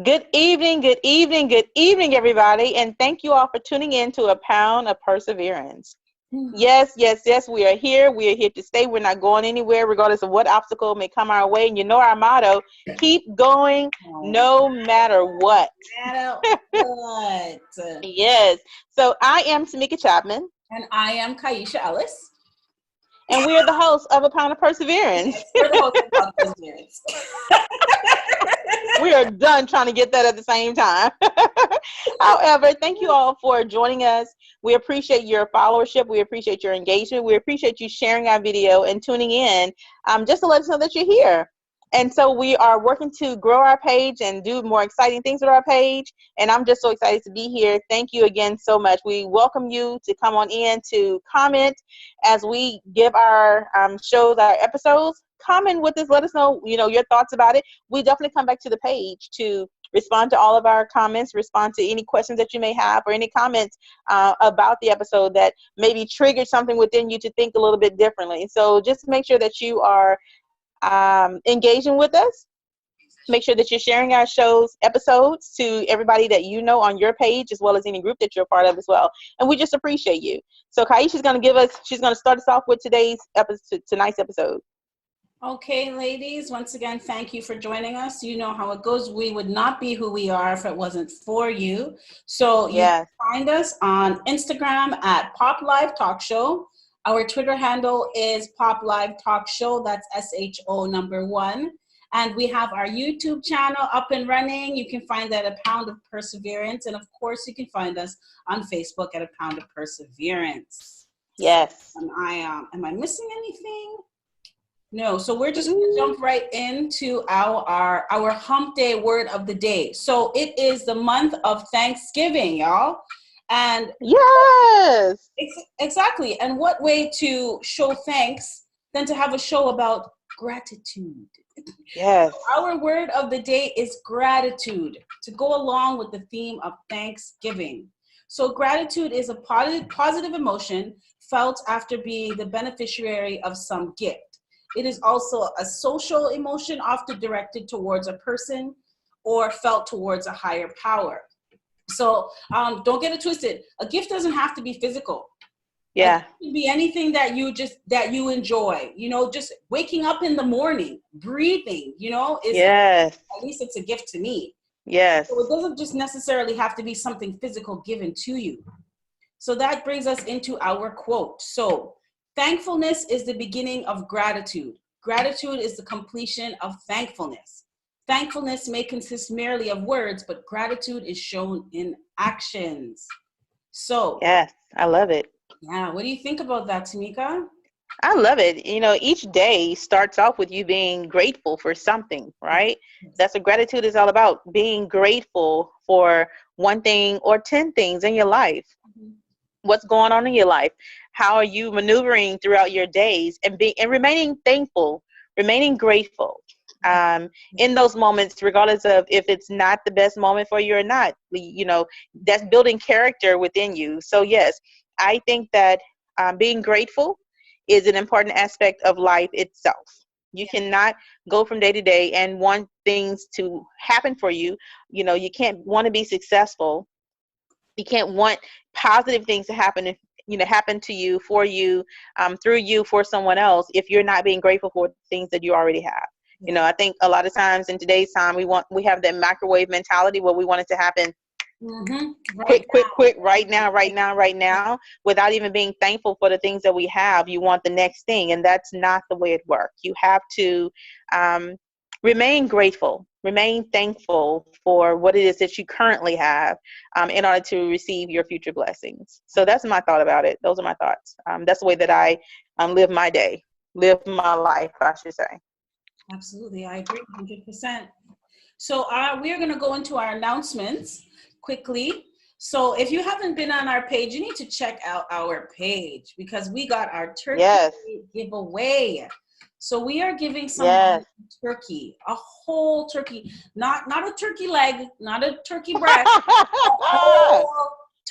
Good evening, everybody. And thank you all for tuning in to A Pound of Perseverance. Yes, yes, yes, we are here. We are here to stay. We're not going anywhere, regardless of what obstacle may come our way. And you know our motto, keep going no matter what. No matter what. Yes. So I am Tamika Chapman. And I am Kaisha Ellis. And we are the hosts of A Pound of Perseverance. Yes, we're the hosts of A Pound of Perseverance. We are done trying to get that at the same time. However, thank you all for joining us. We appreciate your followership. We appreciate your engagement. We appreciate you sharing our video and tuning in just to let us know that you're here. And so we are working to grow our page and do more exciting things with our page. And I'm just so excited to be here. Thank you again so much. We welcome you to come on in to comment as we give our shows, our episodes. Comment with us. Let us know, your thoughts about it. We definitely come back to the page to respond to all of our comments, respond to any questions that you may have or any comments about the episode that maybe triggered something within you to think a little bit differently. So just make sure that you are engaging with us. Make sure that you're sharing our episodes to everybody that you know on your page, as well as any group that you're a part of as well. And we just appreciate you. So Kaisha's going to start us off with tonight's episode. Okay, ladies, once again, thank you for joining us. You know how it goes. We would not be who we are if it wasn't for you. So you can find us on Instagram at Pop Live Talk Show. Our Twitter handle is Pop Live Talk Show. That's SHO1. And we have our YouTube channel up and running. You can find that at A Pound of Perseverance. And of course, you can find us on Facebook at A Pound of Perseverance. Yes. Am I missing anything? No, so we're just going to jump right into our hump day word of the day. So it is the month of Thanksgiving, y'all. And yes, exactly. And what way to show thanks than to have a show about gratitude? Yes. So our word of the day is gratitude, to go along with the theme of Thanksgiving. So gratitude is a positive emotion felt after being the beneficiary of some gift. It is also a social emotion often directed towards a person or felt towards a higher power. So don't get it twisted. A gift doesn't have to be physical. Yeah. It can be anything that you enjoy. Just waking up in the morning, breathing, yes. At least it's a gift to me. Yes. So it doesn't just necessarily have to be something physical given to you. So that brings us into our quote. So thankfulness is the beginning of gratitude. Gratitude is the completion of thankfulness. Thankfulness may consist merely of words, but gratitude is shown in actions. So yes, I love it. Yeah, what do you think about that, Tamika? I love it. Each day starts off with you being grateful for something, right? That's what gratitude is all about, being grateful for one thing or 10 things in your life. What's going on in your life? How are you maneuvering throughout your days and remaining thankful, remaining grateful in those moments, regardless of if it's not the best moment for you or not. That's building character within you. So yes, I think that being grateful is an important aspect of life itself. You cannot go from day to day and want things to happen for you. You can't want to be successful. You can't want positive things to happen happen to you, for you, through you, for someone else, if you're not being grateful for things that you already have. I think a lot of times in today's time, we have that microwave mentality where we want it to happen quick, right now, without even being thankful for the things that we have. You want the next thing, and that's not the way it works. You have to remain grateful, remain thankful for what it is that you currently have in order to receive your future blessings. So that's my thought about it. Those are my thoughts. That's the way that I live my day, live my life, I should say. Absolutely. I agree 100%. So we are going to go into our announcements quickly. So if you haven't been on our page, you need to check out our page because we got our turkey giveaway. So we are giving someone turkey, a whole turkey, not a turkey leg, not a turkey breast, a whole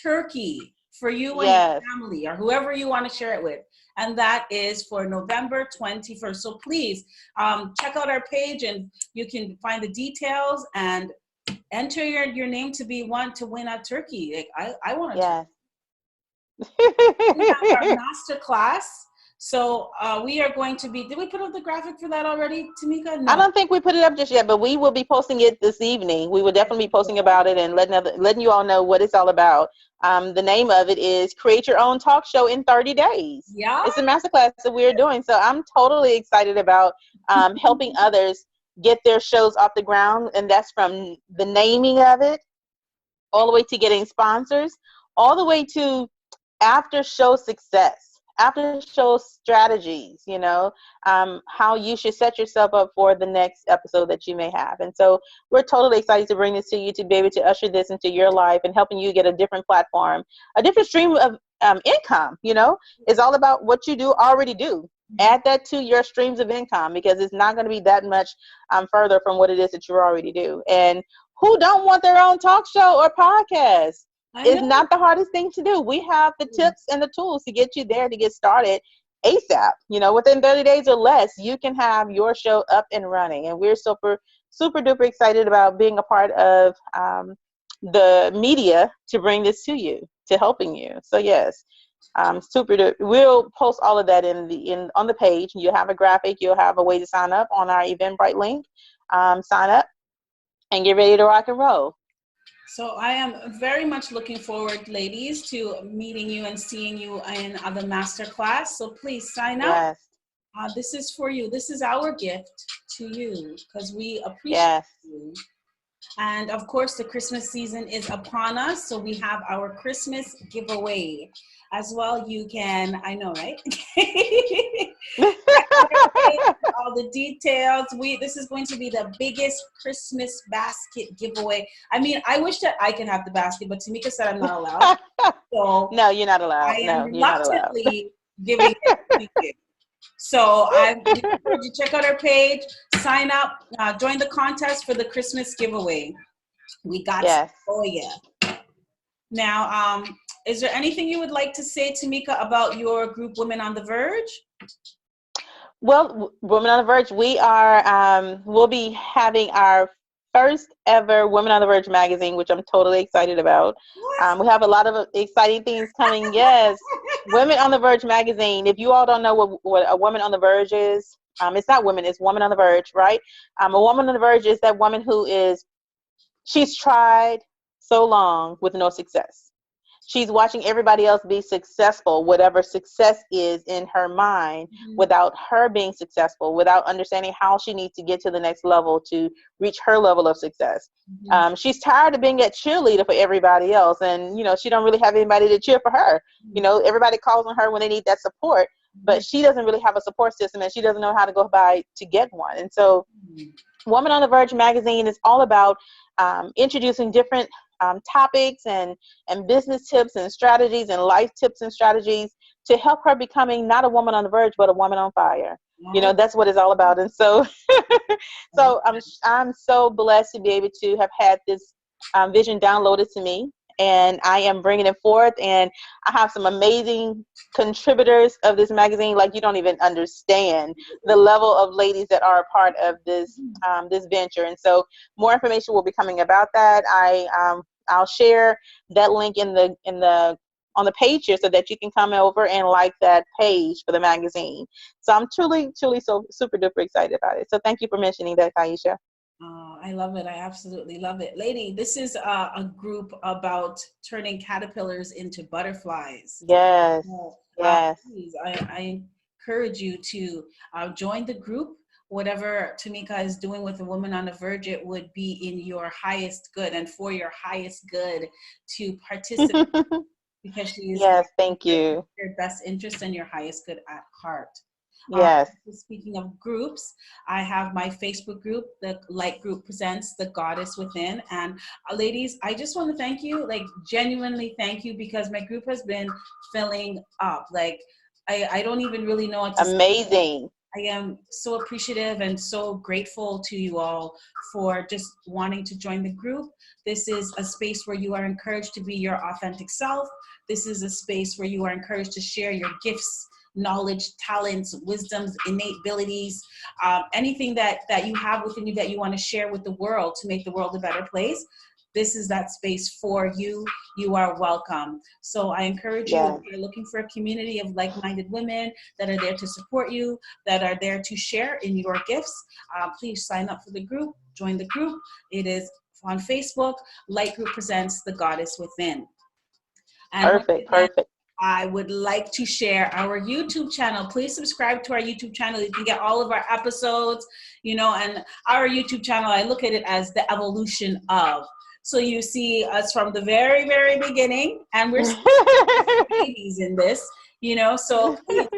turkey for you and your family or whoever you want to share it with. And that is for November 21st. So please check out our page and you can find the details and enter your name to be one to win a turkey. Like I want a turkey. Yes. We have our master class. So we are going to be, did we put up the graphic for that already, Tamika? I No. don't think we put it up just yet, but we will be posting it this evening. We will definitely be posting about it and letting you all know what it's all about. The name of it is Create Your Own Talk Show in 30 Days. Yeah. It's a masterclass that we're doing. So I'm totally excited about helping others get their shows off the ground. And that's from the naming of it all the way to getting sponsors, all the way to after show success, after show strategies, how you should set yourself up for the next episode that you may have. And so we're totally excited to bring this to you, to be able to usher this into your life and helping you get a different platform, a different stream of income. It's all about what you already do. Add that to your streams of income, because it's not going to be that much further from what it is that you already do. And who don't want their own talk show or podcast? It's not the hardest thing to do. We have the tips and the tools to get you there, to get started ASAP. Within 30 days or less, you can have your show up and running. And we're super, super duper excited about being a part of the media to bring this to you, to helping you. So yes, super duper. We'll post all of that on the page. You'll have a graphic. You'll have a way to sign up on our Eventbrite link. Sign up and get ready to rock and roll. So I am very much looking forward, ladies, to meeting you and seeing you in the masterclass. So please sign up. Yes. This is for you. This is our gift to you, because we appreciate you. And of course, the Christmas season is upon us. So we have our Christmas giveaway as well. You can, I know, right? All the details. This is going to be the biggest Christmas basket giveaway. I mean, I wish that I could have the basket, but Tamika said I'm not allowed. So no, you're not allowed. I am reluctantly giving it to you. So I encourage you to check out our page, sign up, join the contest for the Christmas giveaway. We got some for you. Now, is there anything you would like to say, Tamika, about your group, Women on the Verge? Well, Women on the Verge, we'll be having our first ever Women on the Verge magazine, which I'm totally excited about. We have a lot of exciting things coming. Yes, Women on the Verge magazine. If you all don't know what a Woman on the Verge is, it's not women, it's Woman on the Verge, right? A woman on the verge is that woman she's tried so long with no success. She's watching everybody else be successful, whatever success is in her mind, without her being successful, without understanding how she needs to get to the next level to reach her level of success. She's tired of being a cheerleader for everybody else. And, she don't really have anybody to cheer for her. Everybody calls on her when they need that support, but she doesn't really have a support system, and she doesn't know how to go by to get one. And so Woman on the Verge magazine is all about introducing different topics and business tips and strategies and life tips and strategies to help her becoming not a woman on the verge, but a woman on fire. That's what it's all about. And so, I'm so blessed to be able to have had this vision downloaded to me, and I am bringing it forth. And I have some amazing contributors of this magazine. Like, you don't even understand the level of ladies that are a part of this venture. And so more information will be coming about that. I'll share that link on the page here, so that you can come over and like that page for the magazine. So I'm truly so super duper excited about it. So thank you for mentioning that, Taisha. Oh, I love it. I absolutely love it. Lady, this is a group about turning caterpillars into butterflies. Yes. Yes. Please, I encourage you to join the group. Whatever Tamika is doing with a Woman on the Verge, it would be in your highest good and for your highest good to participate, because she is thank you. Your best interest and your highest good at heart. Yes. Speaking of groups, I have my Facebook group, the Light Group Presents The Goddess Within. And ladies, I just want to thank you, like genuinely thank you, because my group has been filling up. Like, I don't even really know what to say. Amazing. I am so appreciative and so grateful to you all for just wanting to join the group. This is a space where you are encouraged to be your authentic self. This is a space where you are encouraged to share your gifts, knowledge, talents, wisdoms, innate abilities, anything that you have within you that you want to share with the world to make the world a better place, this is that space for you. You are welcome. So I encourage you, if you're looking for a community of like-minded women that are there to support you, that are there to share in your gifts, please sign up for the group, join the group. It is on Facebook. Light Group presents The Goddess Within. And perfect. I would like to share our YouTube channel. Please subscribe to our YouTube channel. You can get all of our episodes, and our YouTube channel, I look at it as the evolution of. So you see us from the very, very beginning, and we're still babies in this, so please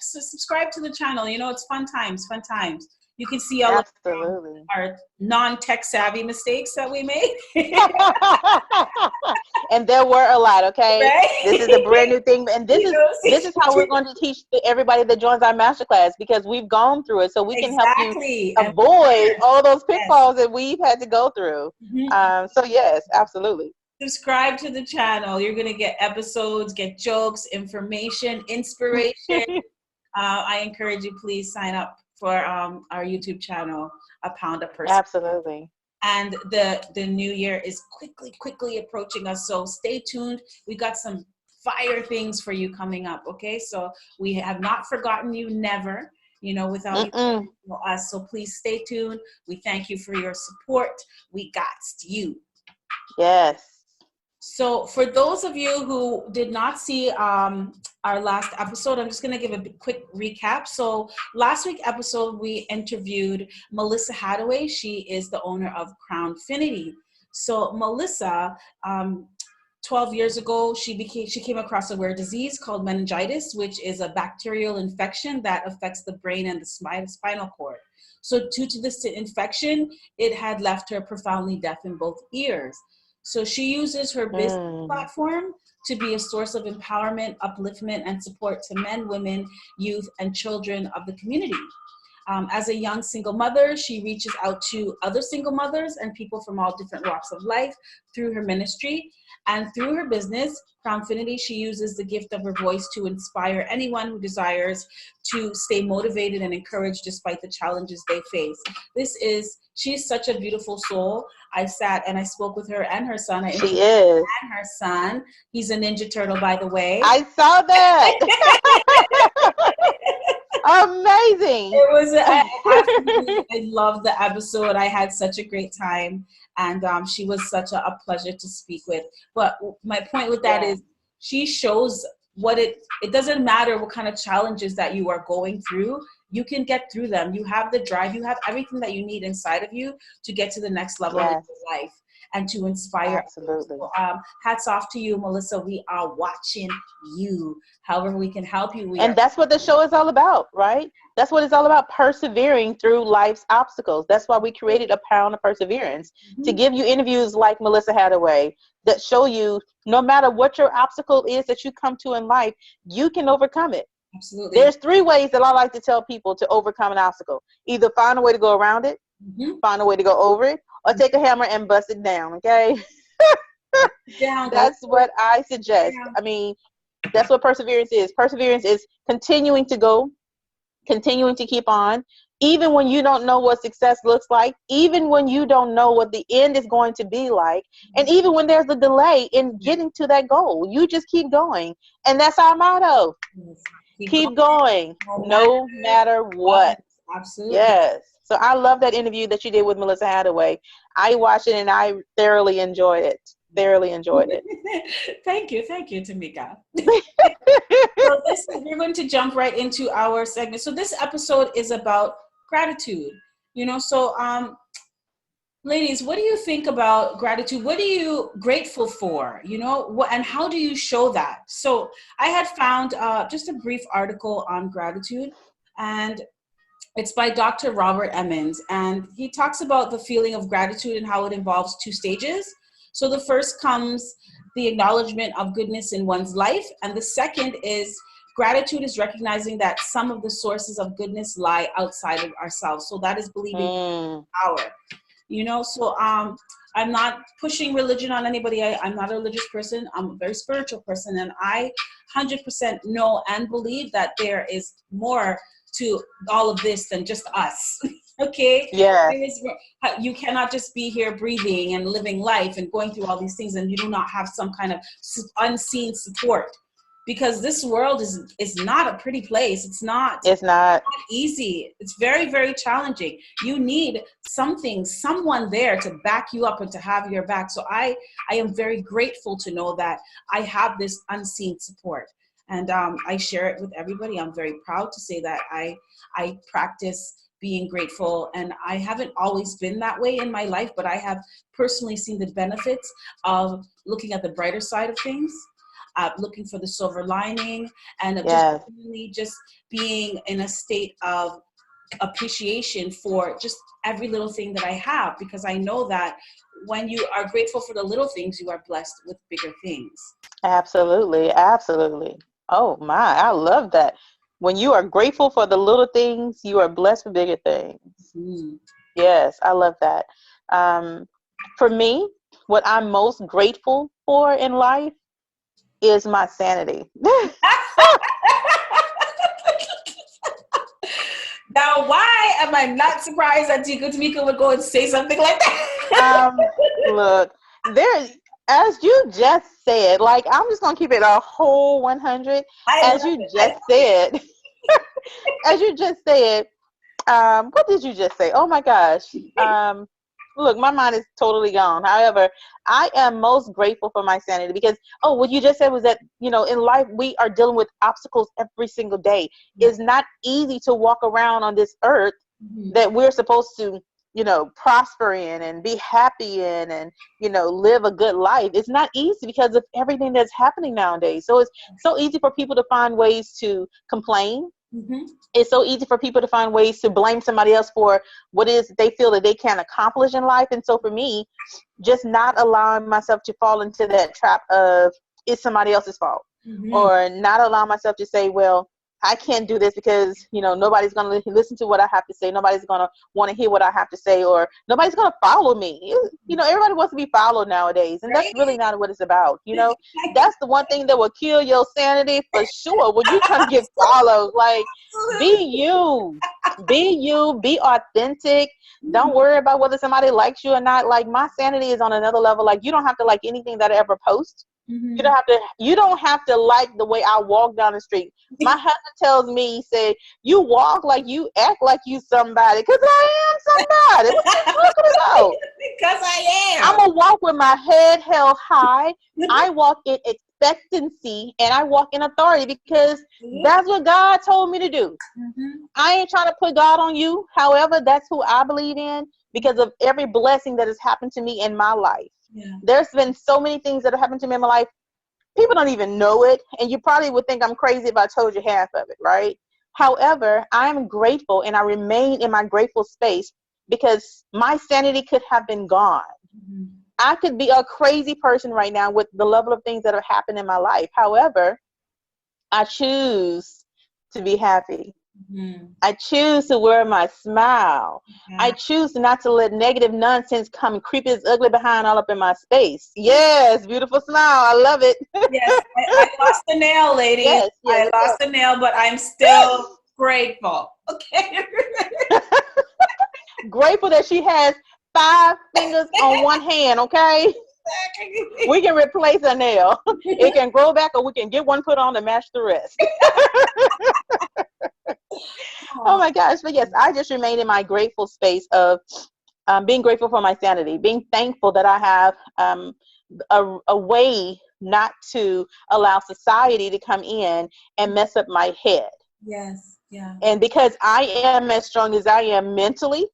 subscribe to the channel. It's fun times. You can see all of our non-tech savvy mistakes that we made. And there were a lot, okay? Right? This is a brand new thing. And this is how we're going to teach everybody that joins our masterclass, because we've gone through it. So we can help you avoid all those pitfalls that we've had to go through. So yes, absolutely. Subscribe to the channel. You're going to get episodes, get jokes, information, inspiration. I encourage you, please sign up for our YouTube channel, A Pound of Person. Absolutely. And the new year is quickly approaching us. So stay tuned. We got some fire things for you coming up. Okay. So we have not forgotten you, never, without you, us. So please stay tuned. We thank you for your support. We got you. Yes. So for those of you who did not see our last episode, I'm just going to give a quick recap. So last week's episode, we interviewed Melissa Hadaway. She is the owner of Crownfinity. So Melissa, 12 years ago, she came across a rare disease called meningitis, which is a bacterial infection that affects the brain and the spinal cord. So due to this infection, it had left her profoundly deaf in both ears. So she uses her business platform to be a source of empowerment, upliftment, and support to men, women, youth, and children of the community. As a young single mother, she reaches out to other single mothers and people from all different walks of life through her ministry. And through her business, Crownfinity, she uses the gift of her voice to inspire anyone who desires to stay motivated and encouraged despite the challenges they face. She's such a beautiful soul. I sat and I spoke with her and her son. She is. And her son. He's a Ninja Turtle, by the way. I saw that. Amazing. It was, I loved the episode. I had such a great time. And she was such a pleasure to speak with. But my point with that is she shows what it doesn't matter what kind of challenges that you are going through. You can get through them. You have the drive. You have everything that you need inside of you to get to the next level of your life and to inspire. Absolutely. So, hats off to you, Melissa. We are watching you. However we can help you. And that's what the show is all about, right? That's what it's all about, persevering through life's obstacles. That's why we created A Pound of Perseverance, to give you interviews like Melissa Hadaway that show you no matter what your obstacle is that you come to in life, you can overcome it. Absolutely. There's 3 ways that I like to tell people to overcome an obstacle. Either find a way to go around it, find a way to go over it, or take a hammer and bust it down, okay? That's what I suggest. I mean, that's what perseverance is. Perseverance is continuing to go, continuing to keep on, even when you don't know what success looks like, even when you don't know what the end is going to be like, and even when there's a delay in getting to that goal, you just keep going. And that's our motto. Keep going, no matter what. Absolutely. Yes. So I love that interview that you did with Melissa Hadaway. I watched it and I thoroughly enjoyed it. Thank you, Tamika. So we're going to jump right into our segment. So this episode is about gratitude. So ladies, what do you think about gratitude? What are you grateful for? And how do you show that? So I had found just a brief article on gratitude, and it's by Dr. Robert Emmons, and he talks about the feeling of gratitude and how it involves 2 stages. So the first comes the acknowledgement of goodness in one's life, and the second is gratitude is recognizing that some of the sources of goodness lie outside of ourselves. So that is believing in power. So I'm not pushing religion on anybody. I'm not a religious person. I'm a very spiritual person. And I 100% know and believe that there is more to all of this than just us. Okay? Yes. You cannot just be here breathing and living life and going through all these things and you do not have some kind of unseen support. Because this world is not a pretty place. It's not. It's not Easy. It's very, very challenging. You need someone there to back you up and to have your back. So I am very grateful to know that I have this unseen support, and I share it with everybody. I'm very proud to say that I practice being grateful, and I haven't always been that way in my life, but I have personally seen the benefits of looking at the brighter side of things. Looking for the silver lining, and of just yes. really just being in a state of appreciation for just every little thing that I have, because I know that when you are grateful for the little things, you are blessed with bigger things. Absolutely. Absolutely. Oh my, I love that. When you are grateful for the little things, you are blessed with bigger things. Mm. Yes, I love that. For me, what I'm most grateful for in life is my sanity. Now, why am I not surprised that Tamika would go and say something like that? Look, there, as you just said, like, I'm just gonna keep it a whole 100. I love As you it. just said, as you just said, what did you just say? Oh my gosh. Look, my mind is totally gone. However, I am most grateful for my sanity because, oh, what you just said was that, in life, we are dealing with obstacles every single day. Yeah. It's not easy to walk around on this earth that we're supposed to, prosper in and be happy in and, live a good life. It's not easy because of everything that's happening nowadays. So it's so easy for people to find ways to complain. Mm-hmm. It's so easy for people to find ways to blame somebody else for what it is they feel that they can't accomplish in life. And so for me, just not allowing myself to fall into that trap of it's somebody else's fault, Mm-hmm. or not allow myself to say, well, I can't do this because, nobody's going to listen to what I have to say. Nobody's going to want to hear what I have to say, or nobody's going to follow me. Everybody wants to be followed nowadays. And that's really not what it's about. That's the one thing that will kill your sanity for sure. When you're trying to get followed, like, be you, be authentic. Don't worry about whether somebody likes you or not. Like, my sanity is on another level. Like, you don't have to like anything that I ever post. Mm-hmm. You don't have to like the way I walk down the street. My husband tells me, he said, you walk like you act like you somebody, because I am somebody. What you talking about? Because I am. I'm going to walk with my head held high. I walk in expectancy and I walk in authority because that's what God told me to do. Mm-hmm. I ain't trying to put God on you. However, that's who I believe in because of every blessing that has happened to me in my life. Yeah. There's been so many things that have happened to me in my life. People don't even know it. And you probably would think I'm crazy if I told you half of it, right? However, I'm grateful and I remain in my grateful space because my sanity could have been gone. Mm-hmm. I could be a crazy person right now with the level of things that have happened in my life. However, I choose to be happy. Mm-hmm. I choose to wear my smile. Yeah. I choose not to let negative nonsense come and creep its ugly behind all up in my space. Yes, beautiful smile. I love it. Yes, I lost the nail, ladies. Yes, I lost the nail, but I'm still grateful. Okay. Grateful that she has 5 fingers on one hand, okay? We can replace a nail. It can grow back or we can get one put on to match the rest. Oh my gosh. But yes, I just remain in my grateful space of being grateful for my sanity, being thankful that I have a way not to allow society to come in and mess up my head. Yes, yeah. And because I am as strong as I am mentally,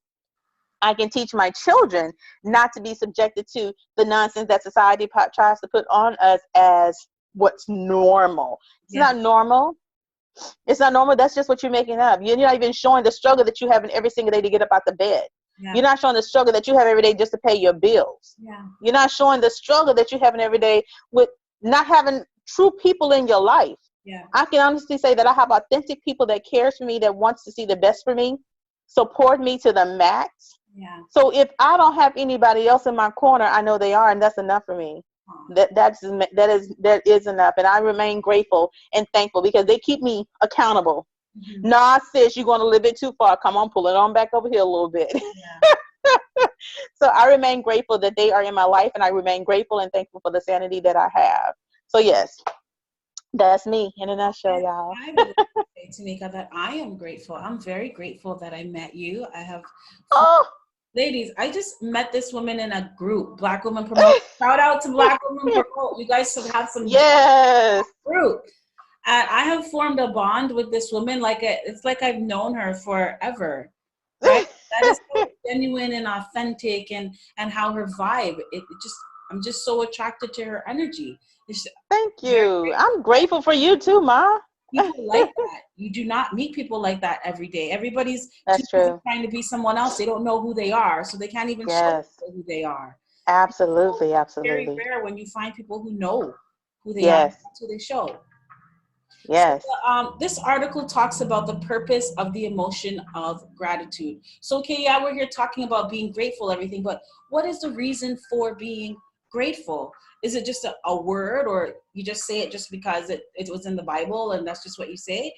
I can teach my children not to be subjected to the nonsense that society tries to put on us as what's normal. It's not normal. It's not normal. That's just what you're making up. You're not even showing the struggle that you have in every single day to get up out the bed. Yeah. You're not showing the struggle that you have every day just to pay your bills. Yeah. You're not showing the struggle that you have every day with not having true people in your life. Yeah. I can honestly say that I have authentic people that cares for me, that wants to see the best for me, support me to the max. Yeah. So if I don't have anybody else in my corner, I know they are, and that's enough for me. Aw. That is enough, and I remain grateful and thankful because they keep me accountable. Mhm. Nah, sis, you're going a little bit too far. Come on, pull it on back over here a little bit. Yeah. So I remain grateful that they are in my life, and I remain grateful and thankful for the sanity that I have. So yes, that's me in a nutshell, And y'all. I would like to say, Tamika, that I am grateful. I'm very grateful that I met you. I have, Oh, ladies, I just met this woman in a group, Black Women Promote. Shout out to Black Women Promote. You guys should have some yes. group. And I have formed a bond with this woman it's like I've known her forever, right? That is so genuine and authentic, and how her vibe. It just I'm just so attracted to her energy. It's Thank very you. grateful. I'm grateful for you too, Ma. People like that. You do not meet people like that every day. Everybody's too That's busy true. trying to be someone else. They don't know who they are, so they can't even show Yes. people who they are. So Absolutely. it's very Absolutely. rare when you find people who know who they are. Yes. That's who they show. So Yes. this article talks about the purpose of the emotion of gratitude. So, okay, yeah, we're here talking about being grateful, everything, but what is the reason for being grateful? Is it just a word, or you just say it just because it was in the Bible and that's just what you say?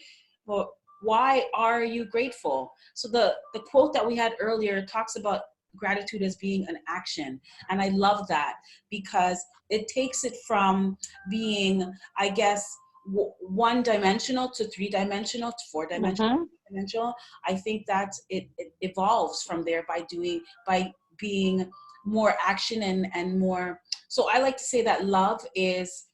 Well, why are you grateful? So the quote that we had earlier talks about gratitude as being an action. And I love that because it takes it from being, I guess, one dimensional to three dimensional to four dimensional. Mm-hmm. Dimensional. I think that it evolves from there by being more action and more. So I like to say that love is,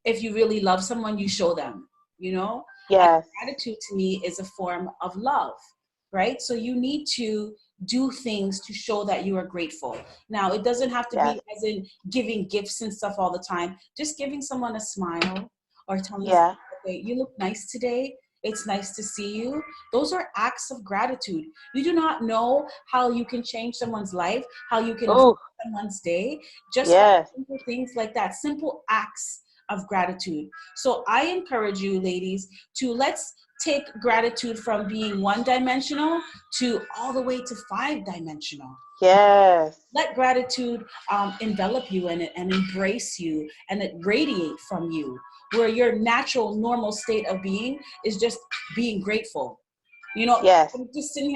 if you really love someone, you show them, you know? And Yes. gratitude to me is a form of love, right? So you need to do things to show that you are grateful. Now, it doesn't have to Yes. be as in giving gifts and stuff all the time. Just giving someone a smile or telling someone, Yeah. okay, you look nice today. It's nice to see you. Those are acts of gratitude. You do not know how you can change someone's life, how you can Oh, someone's day, just by yes. simple things like that, simple acts of gratitude. So I encourage you, ladies, to let's take gratitude from being one dimensional to all the way to five dimensional. Yes. Let gratitude envelop you in it and embrace you and it radiate from you, where your natural, normal state of being is just being grateful. You know, Yes. I'm sitting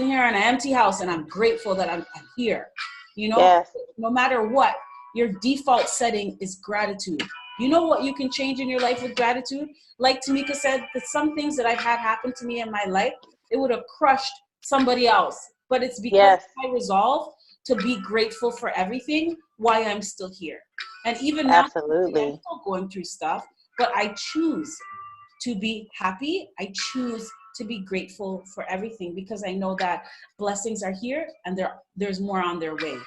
here in an empty house and I'm grateful that I'm here. You know, Yes. no matter what, your default setting is gratitude. You know what you can change in your life with gratitude? Like Tamika said, that some things that I've had happen to me in my life, it would have crushed somebody else. But it's because Yes. I resolve to be grateful for everything, why I'm still here. And even now, I'm Absolutely. still going through stuff, but I choose to be happy. I choose to be grateful for everything because I know that blessings are here and there's more on their way.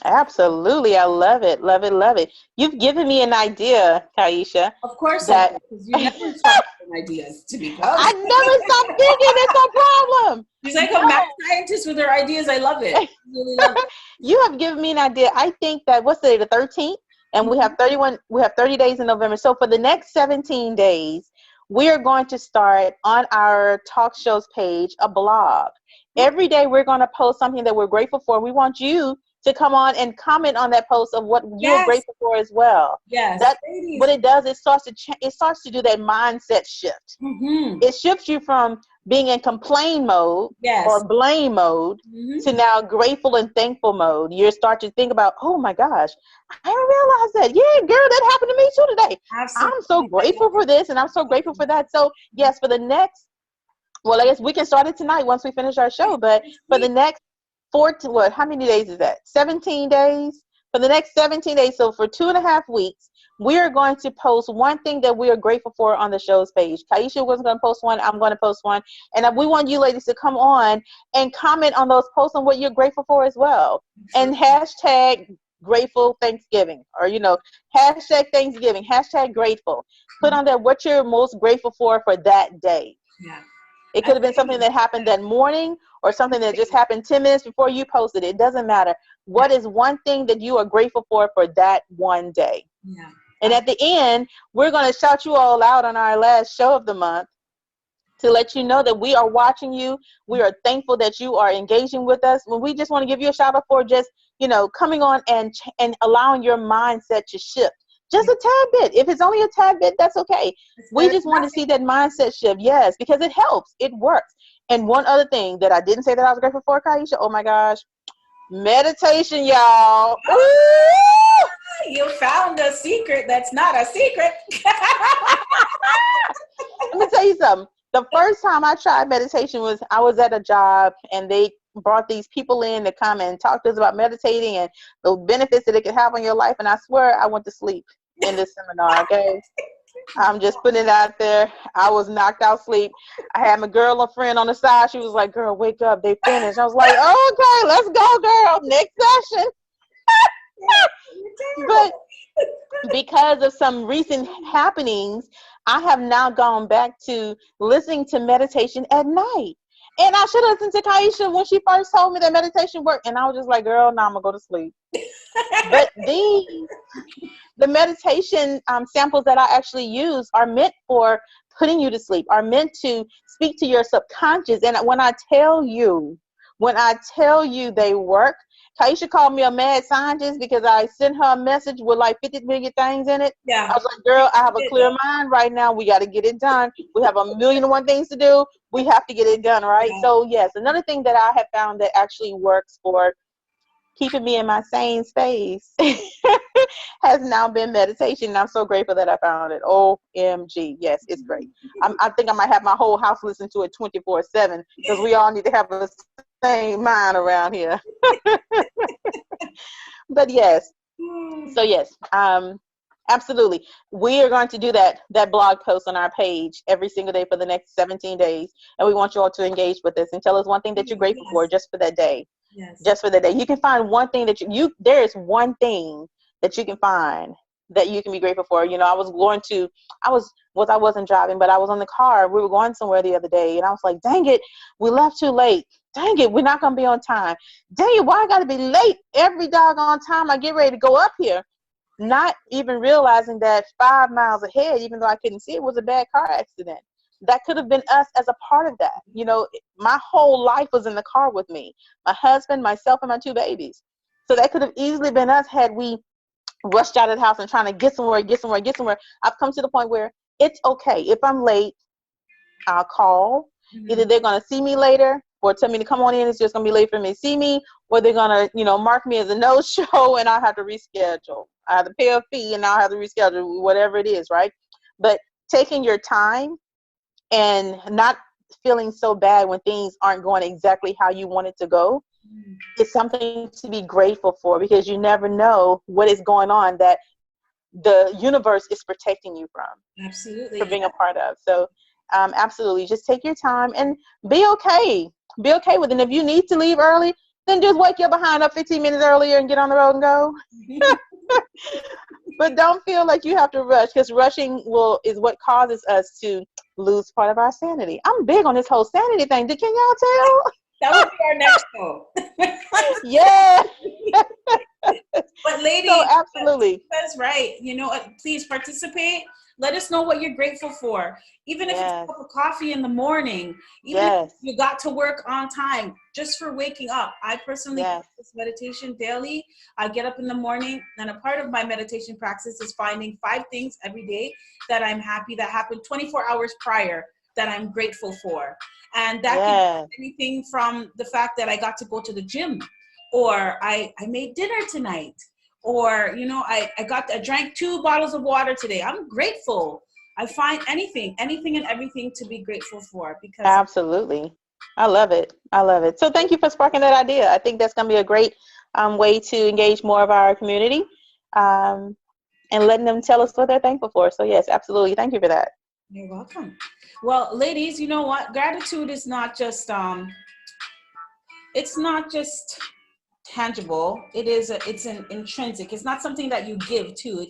Absolutely. I love it. Love it. Love it. You've given me an idea, Kaisha, Of course I do, that because you never stop having ideas, to be honest. I never stop thinking. It's no problem. She's like a mad No. scientist with her ideas. I love it. I really love it. You have given me an idea. I think that what's the 13th, and we have Mhm. 31. We have 30 days in November. So for the next 17 days, we are going to start on our talk shows page a blog. Every day we're going to post something that we're grateful for. We want you to come on and comment on that post of what you're Yes, grateful for as well. yes, That what ladies. it does, it starts to do that mindset shift. Hmm. It shifts you from being in complain mode Yes. or blame mode Hmm. to now grateful and thankful mode. You start to think about, oh my gosh, I didn't realize that. Yeah, girl, that happened to me too today. I'm so Absolutely. I grateful love for this and I'm so grateful for that. So it. yes, for the next, well, I guess we can start it tonight once we finish our show, but Next for the week. next 14, what, how many days is that? 17 days? For the next 17 days, so for 2.5 weeks, we are going to post one thing that we are grateful for on the show's page. Kaisha was going to post one. I'm going to post one. And we want you ladies to come on and comment on those posts on what you're grateful for as well. And hashtag grateful Thanksgiving, or, hashtag Thanksgiving, hashtag grateful. Put on there what you're most grateful for that day. Yeah. It And could have been something ladies, that happened that morning or something that just happened 10 minutes before you posted it. It doesn't matter. yeah, What is one thing that you are grateful for that one day? yeah. And at the end, we're going to shout you all out on our last show of the month to let you know that we are watching you. We are thankful that you are engaging with us. When we just want to give you a shout out for just, coming on and allowing your mindset to shift just a tad bit. If it's only a tad bit, that's okay. We just want to see that mindset shift. Yes, because it helps. It works. And one other thing that I didn't say that I was grateful for, Kaisha, oh my gosh, meditation, y'all. Oh, you found a secret that's not a secret. Let me tell you something. The first time I tried meditation I was at a job, and they brought these people in to come and talk to us about meditating and the benefits that it could have on your life. And I swear I went to sleep in this seminar. Okay. I'm just putting it out there. I was knocked out sleep. I had my girl, a friend on the side. She was like, girl, wake up. They finished. I was like, oh, okay, let's go, girl. Next session. But because of some recent happenings, I have now gone back to listening to meditation at night. And I should have listened to Kaisha when she first told me that meditation worked. And I was just like, girl, now I'm going to go to sleep. But the meditation samples that I actually use are meant for putting you to sleep, are meant to speak to your subconscious. And when I tell you they work, Kaisha called me a mad scientist because I sent her a message with like 50 million things in it. Yeah. I was like, girl, I have a clear mind right now. We got to get it done. We have a million and one things to do. We have to get it done, right? Yeah. So yes, another thing that I have found that actually works for keeping me in my sane space has now been meditation. And I'm so grateful that I found it. OMG. Yes, it's great. I think I might have my whole house listen to it 24/7 because we all need to have the same mind around here. But yes. So yes, absolutely. We are going to do that blog post on our page every single day for the next 17 days. And we want you all to engage with us and tell us one thing that you're grateful for just for that day. Yes. Just for the day. You can find one thing that there is one thing that you can find that you can be grateful for. I wasn't driving, but I was on the car. We were going somewhere the other day, and I was like, dang it, we left too late. Dang it, we're not going to be on time. Dang it, why I got to be late every doggone time I get ready to go up here? Not even realizing that 5 miles ahead, even though I couldn't see it, was a bad car accident. That could have been us as a part of that. My whole life was in the car with me, my husband, myself, and my 2 babies. So that could have easily been us had we rushed out of the house and trying to get somewhere. I've come to the point where it's okay. If I'm late, I'll call. Mm-hmm. Either they're going to see me later or tell me to come on in. It's just going to be late for me to see me, or they're going to, mark me as a no-show and I'll have to reschedule. I have to pay a fee and I'll have to reschedule, whatever it is, right? But taking your time and not feeling so bad when things aren't going exactly how you want it to go, it's something to be grateful for, because you never know what is going on that the universe is protecting you from. Absolutely. For being a part of. So absolutely, just take your time and be okay. Be okay with it. And if you need to leave early, then just wake your behind up 15 minutes earlier and get on the road and go. But don't feel like you have to rush, because rushing is what causes us to lose part of our sanity. I'm big on this whole sanity thing. Can y'all tell? That would be our next show. Yeah. But ladies, so absolutely. That's right. Please participate. Let us know what you're grateful for. Even if it's a cup of coffee in the morning, even if you got to work on time, just for waking up. I personally practice meditation daily. I get up in the morning, and a part of my meditation practice is finding 5 things every day that I'm happy that happened 24 hours prior that I'm grateful for. And that can be anything from the fact that I got to go to the gym, or I made dinner tonight, or I drank 2 bottles of water today. I'm grateful. I find anything and everything to be grateful for, because absolutely, I love it. So thank you for sparking that idea. I think that's going to be a great way to engage more of our community, and letting them tell us what they're thankful for. So yes, absolutely, thank you for that. You're welcome. Well, ladies, you know what? Gratitude is not just it's not just tangible. It's an intrinsic. It's not something that you give to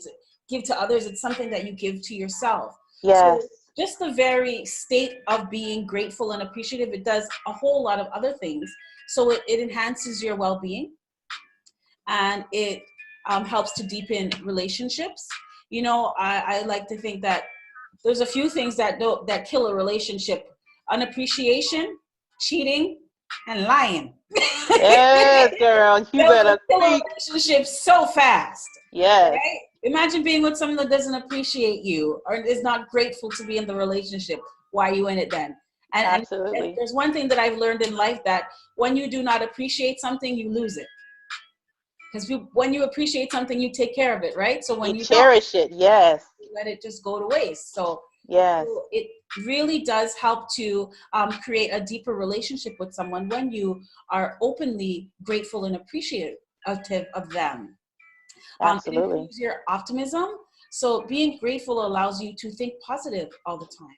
others. It's something that you give to yourself. Yes. So just the very state of being grateful and appreciative, it does a whole lot of other things. So it enhances your well-being, and it helps to deepen relationships. I like to think that there's a few things that kill a relationship unappreciation, cheating, and lying. Yes, girl. You Those will better kill a speak. relationship so fast. Yes. Right? Imagine being with someone that doesn't appreciate you or is not grateful to be in the relationship. Why are you in it then? And Absolutely. there's one thing that I've learned in life, that when you do not appreciate something, you lose it. Because when you appreciate something, you take care of it, right? So You when you don't, cherish it. Yes. you let it just go to waste. Yes. So it really does help to create a deeper relationship with someone when you are openly grateful and appreciative of them. It Absolutely. improves your optimism. So being grateful allows you to think positive all the time,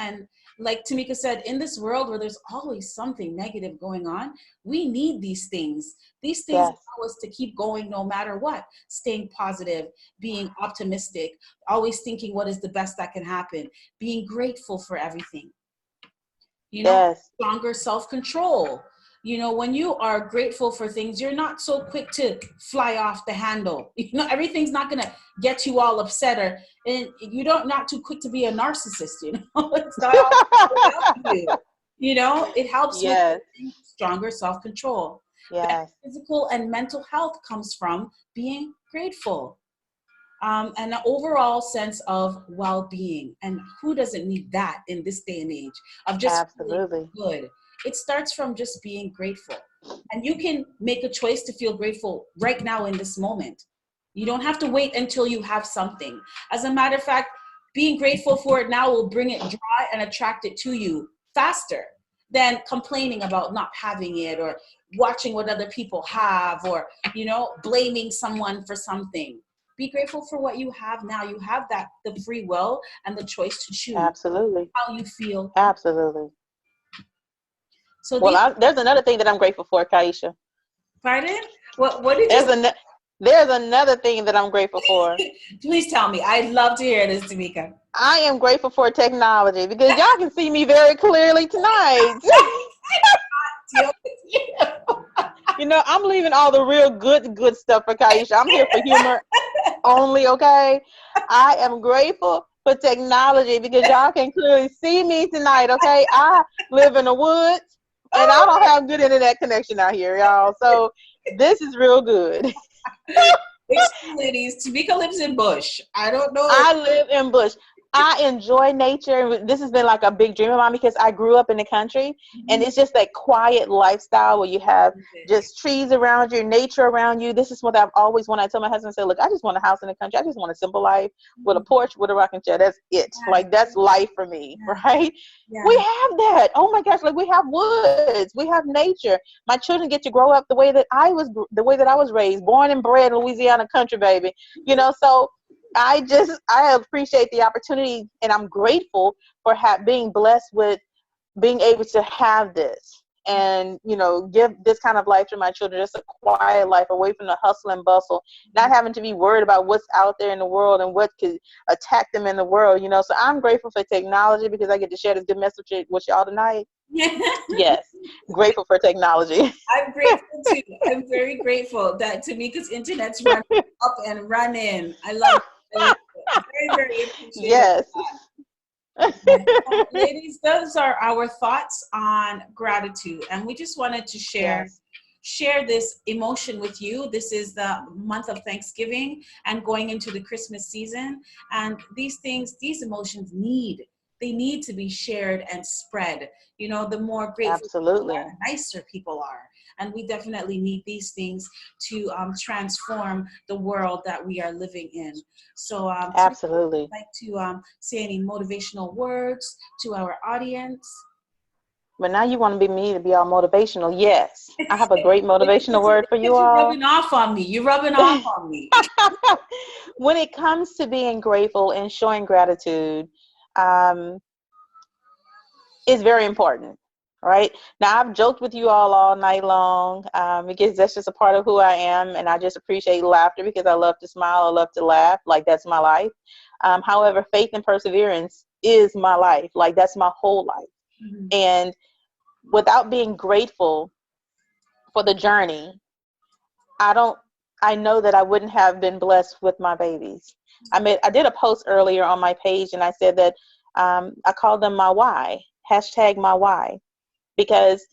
and like Tamika said, in this world where there's always something negative going on, we need these things. These things Yes. allow us to keep going no matter what, staying positive, being optimistic, always thinking what is the best that can happen, being grateful for everything, Yes. stronger self-control. When you are grateful for things, you're not so quick to fly off the handle. Everything's not going to get you all upset, and you don't not too quick to be a narcissist. It's not all about you. It helps with Yes. stronger self-control. Better Yes. physical and mental health comes from being grateful. And an overall sense of well-being. And who doesn't need that in this day and age of just feeling Absolutely. good? It starts from just being grateful. And you can make a choice to feel grateful right now in this moment. You don't have to wait until you have something. As a matter of fact, being grateful for it now will bring it dry and attract it to you faster than complaining about not having it, or watching what other people have, or blaming someone for something. Be grateful for what you have now. You have the free will and the choice to choose Absolutely. how you feel. Absolutely. So Well, these, there's another thing that I'm grateful for, Kaisha. pardon? What did you There's there's another thing that I'm grateful for. say? Please tell me. I'd love to hear this, Tamika. I am grateful for technology because y'all can see me very clearly tonight. Deal with you. I'm leaving all the real good stuff for Kaisha. I'm here for humor only, okay? I am grateful for technology because y'all can clearly see me tonight, okay? I live in the woods and I don't have good internet connection out here, y'all. So this is real good. Excuse me, ladies. Tamika lives in Bush. I don't know if I live in Bush. I enjoy nature. This has been like a big dream of mine because I grew up in the country, and it's just that quiet lifestyle where you have just trees around you, nature around you. This is what I've always wanted. I tell my husband, I say, look, I just want a house in the country. I just want a simple life with a porch, with a rocking chair. That's it. Like, that's life for me, right? We yeah. have that. Oh my gosh, like we have woods, we have nature. My children get to grow up the way that I was raised, born and bred in Louisiana country, baby. So I appreciate the opportunity, and I'm grateful for being blessed with being able to have this, and give this kind of life to my children, just a quiet life away from the hustle and bustle, not having to be worried about what's out there in the world and what could attack them in the world. So I'm grateful for technology because I get to share this good message with y'all tonight. Yes, grateful for technology. I'm grateful too. I'm very grateful that Tamika's internet's running up and running. I love it. Very, very appreciative. Yes. Ladies, those are our thoughts on gratitude, and we just wanted to Yes. share this emotion with you. This is the month of Thanksgiving and going into the Christmas season, and these emotions need to be shared and spread. The more grateful people are, Absolutely. the nicer people are, and we definitely need these things to transform the world that we are living in. So Absolutely. like to say any motivational words to our audience? But now you want to be me to be all motivational. Yes. I have a great motivational word for you Because you're all. rubbing off on me. You're rubbing off on me. When it comes to being grateful and showing gratitude, um, is very important. Right now, I've joked with you all night long because that's just a part of who I am, and I just appreciate laughter because I love to smile, I love to laugh, like that's my life. However, faith and perseverance is my life, like that's my whole life. Mhm. And without being grateful for the journey, I don't. I know that I wouldn't have been blessed with my babies. I did a post earlier on my page, and I said that I called them my why. hashtag my why, because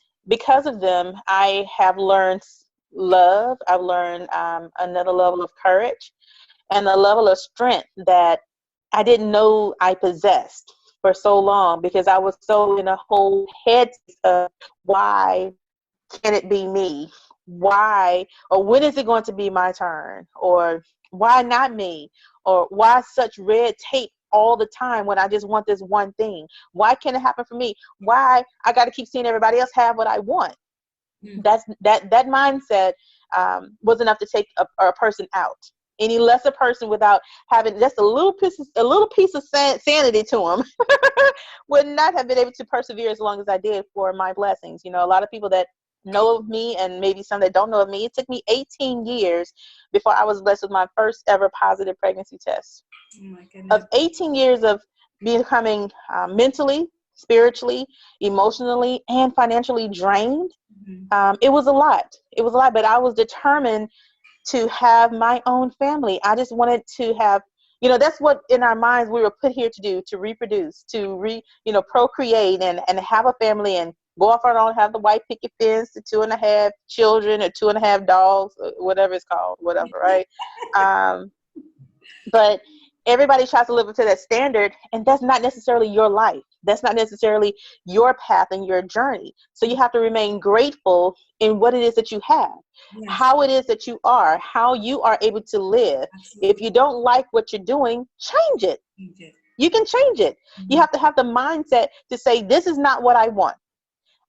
of them, I have learned love. I've learned another level of courage and a level of strength that I didn't know I possessed for so long, because I was so in a whole head of why can it be me? Why, or when is it going to be my turn? Or why not me? Or why such red tape all the time when I just want this one thing? Why can't it happen for me? Why I got to keep seeing everybody else have what I want? That mindset was enough to take a person out. Any lesser person, without having just a little piece of sanity to them, would not have been able to persevere as long as I did for my blessings. You know, a lot of people that know of me, and maybe some that don't know of me, it took me 18 years before I was blessed with my first ever positive pregnancy test. Oh my Of goodness. 18 years of becoming mentally, spiritually, emotionally, and financially drained, Mhm. it was a lot. It was a lot, but I was determined to have my own family. I just wanted to have, that's what in our minds we were put here to do, to reproduce, to procreate and have a family and go off our own, have the white picket fence, the 2.5 children or 2.5 dogs, or whatever it's called, whatever, right? Um, but everybody tries to live up to that standard, and that's not necessarily your life. That's not necessarily your path and your journey. So you have to remain grateful in what it is that you have, Yes, how it is that you are, how you are able to live. If absolutely. you don't like what you're doing, change it. You did. You can change it. You Mhm. have to have the mindset to say, this is not what I want.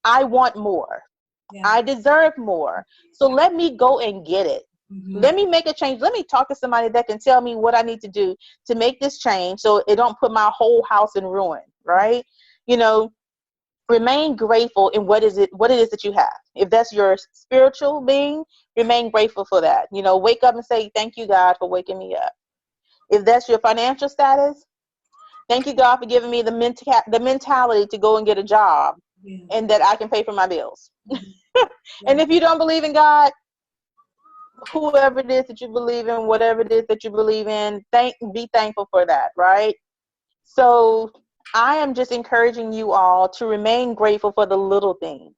I want more. Yeah. I deserve more. So Yeah. let me go and get it. Hmm. Let me make a change. Let me talk to somebody that can tell me what I need to do to make this change, so it don't put my whole house in ruin, right? You know, remain grateful in what it is that you have. If that's your spiritual being, remain grateful for that. Wake up and say, thank you, God, for waking me up. If that's your financial status, thank you, God, for giving me the mentality to go and get a job Yeah. and that I can pay for my bills. Mhm. And Yeah. if you don't believe in God, whoever it is that you believe in, whatever it is that you believe in, be thankful for that, right? So I am just encouraging you all to remain grateful for the little things.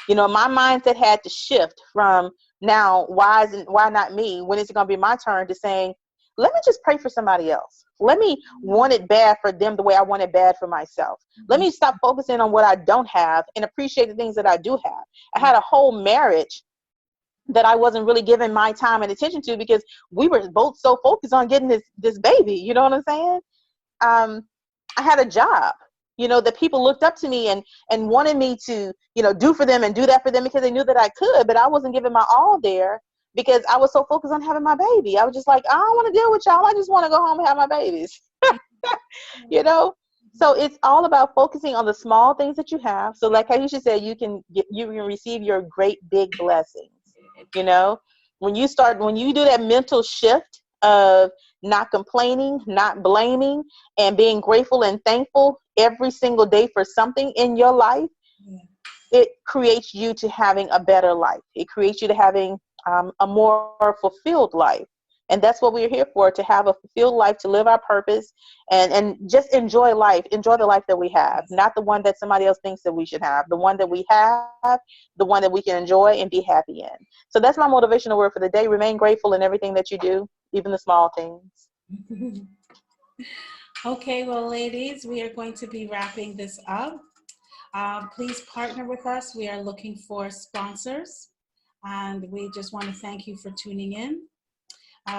My mindset had to shift from, now, why not me? When is it going to be my turn, to saying, let me just pray for somebody else. Let me want it bad for them the way I want it bad for myself. Let Mhm. me stop focusing on what I don't have and appreciate the things that I do have. I had a whole marriage that I wasn't really giving my time and attention to, because we were both so focused on getting this baby. You know what I'm saying? um, I had a job, that people looked up to me and wanted me to, do for them and do that for them, because they knew that I could, but I wasn't giving my all there because I was so focused on having my baby. I was just like, I don't want to deal with y'all. I just want to go home and have my babies, you know? So it's all about focusing on the small things that you have. So like Aisha said, you can receive your great big blessings. You know, when you do that mental shift of not complaining, not blaming, and being grateful and thankful every single day for something in your life, Yeah. it creates you to having a better life. It creates you to having a more fulfilled life. And that's what we're here for, to have a fulfilled life, to live our purpose, and just enjoy life, enjoy the life that we have, Yes. not the one that somebody else thinks that we should have, the one that we have, the one that we can enjoy and be happy in. So that's my motivational word for the day. Remain grateful in everything that you do, even the small things. Okay, well, ladies, we are going to be wrapping this up. Please partner with us. We are looking for sponsors, and we just want to thank you for tuning in.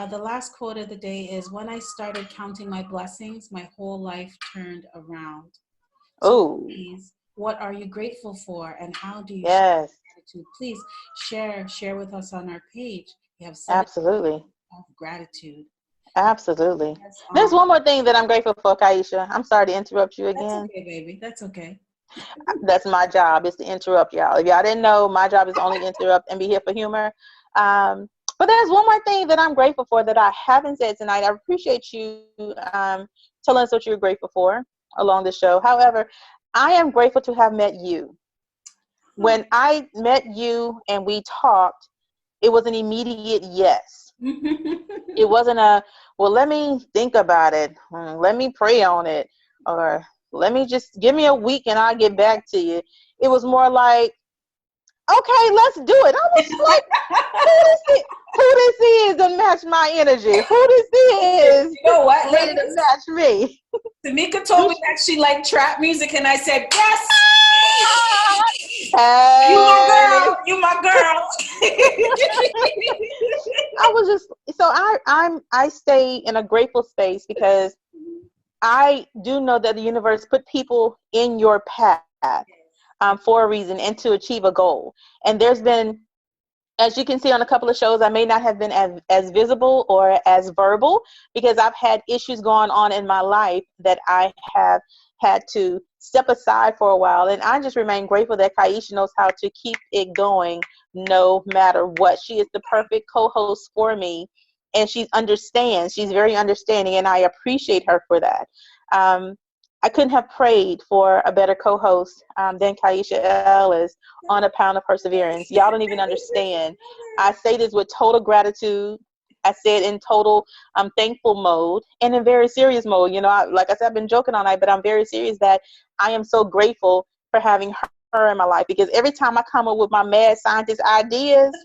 The last quote of the day is, when I started counting my blessings, my whole life turned around. So Oh, please, what are you grateful for, and how do you show yes, gratitude? Please share with us on our page. We have 7 absolutely. of gratitude. Absolutely. Yes, There's one more thing that I'm grateful for, Kaisha. I'm sorry to interrupt you that's again. okay, baby. That's okay. That's my job, is to interrupt y'all. If y'all didn't know, my job is only to interrupt and be here for humor. But there's one more thing that I'm grateful for that I haven't said tonight. I appreciate you telling us what you're grateful for along the show. However, I am grateful to have met you. Oh. When I met you and we talked, it was an immediate yes. It wasn't a, well, let me think about it. Let me pray on it. Or let me just give me a week and I'll get back to you. It was more like, okay, let's do it. I was like, who this is to match my energy? Who this is You know what, ready to ladies? match me? Tamika told me that she liked trap music, and I said, yes! You my Hey. girl. You my girl. I was just so I stay in a grateful space because I do know that the universe put people in your path for a reason and to achieve a goal. And there's been, as you can see on a couple of shows, I may not have been as visible or as verbal because I've had issues going on in my life that I have had to step aside for a while. And I just remain grateful that Kaisha knows how to keep it going no matter what. She is the perfect co-host for me, and she understands. She's very understanding, and I appreciate her for that. Um, I couldn't have prayed for a better co-host than Kaisha Ellis on A Pound of Perseverance. Y'all don't even understand. I say this with total gratitude. I say it in total thankful mode and in very serious mode. You know, like I said, I've been joking all night, but I'm very serious that I am so grateful for having her in my life, because every time I come up with my mad scientist ideas,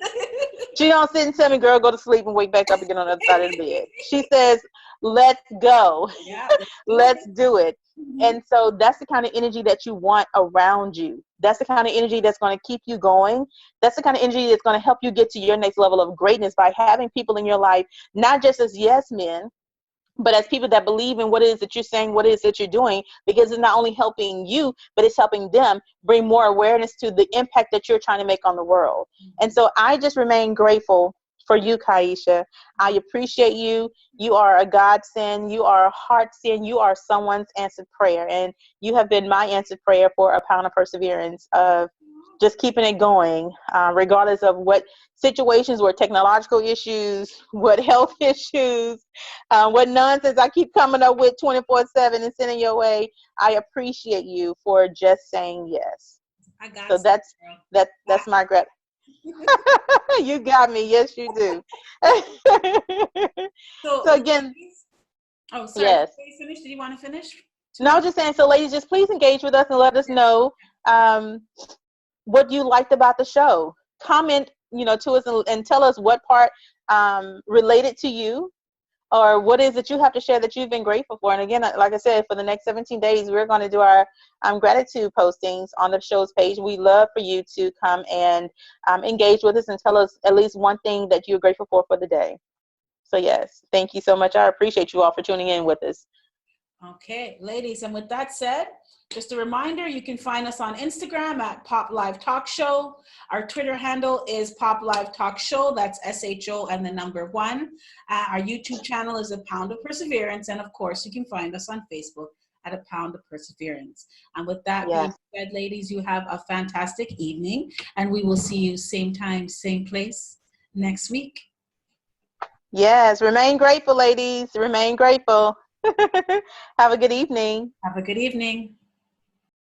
she don't sit and tell me, girl, go to sleep and wake back up again on the other side of the bed. She says, let's go. Yeah, Let's do it. mm-hmm. And so that's the kind of energy that you want around you. That's the kind of energy that's going to keep you going. That's the kind of energy that's going to help you get to your next level of greatness by having people in your life, not just as yes men, but as people that believe in what it is that you're saying, what it is that you're doing, because it's not only helping you, but it's helping them bring more awareness to the impact that you're trying to make on the world. And so I just remain grateful for you, Kaisha. I appreciate you. You are a godsend. You are a heart send. You are someone's answered prayer. And you have been my answered prayer for A Pound of Perseverance, of just keeping it going, regardless of what situations, what technological issues, what health issues, what nonsense I keep coming up with 24/7 and sending your way. I appreciate you for just saying yes. I got So you, that's my gratitude. You got me. Yes, you do. So, So again, oh, sorry. yes. Did you finish? Did you want to finish? No, I was just saying, so ladies, just please engage with us and let us know what you liked about the show. Comment, to us and tell us what part related to you, or what is it you have to share that you've been grateful for. And again, like I said, for the next 17 days, we're going to do our gratitude postings on the show's page. We love for you to come and engage with us and tell us at least one thing that you're grateful for the day. So yes, thank you so much. I appreciate you all for tuning in with us. Okay, ladies, and with that said, just a reminder, you can find us on Instagram at Pop Live Talk Show. Our Twitter handle is Pop Live Talk Show. That's SHO and the number 1. Our YouTube channel is A Pound of Perseverance. And of course, you can find us on Facebook at A Pound of Perseverance. And with that being said, ladies, you have a fantastic evening. And we will see you same time, same place next week. Yes, remain grateful, ladies. Remain grateful. Have a good evening. Have a good evening.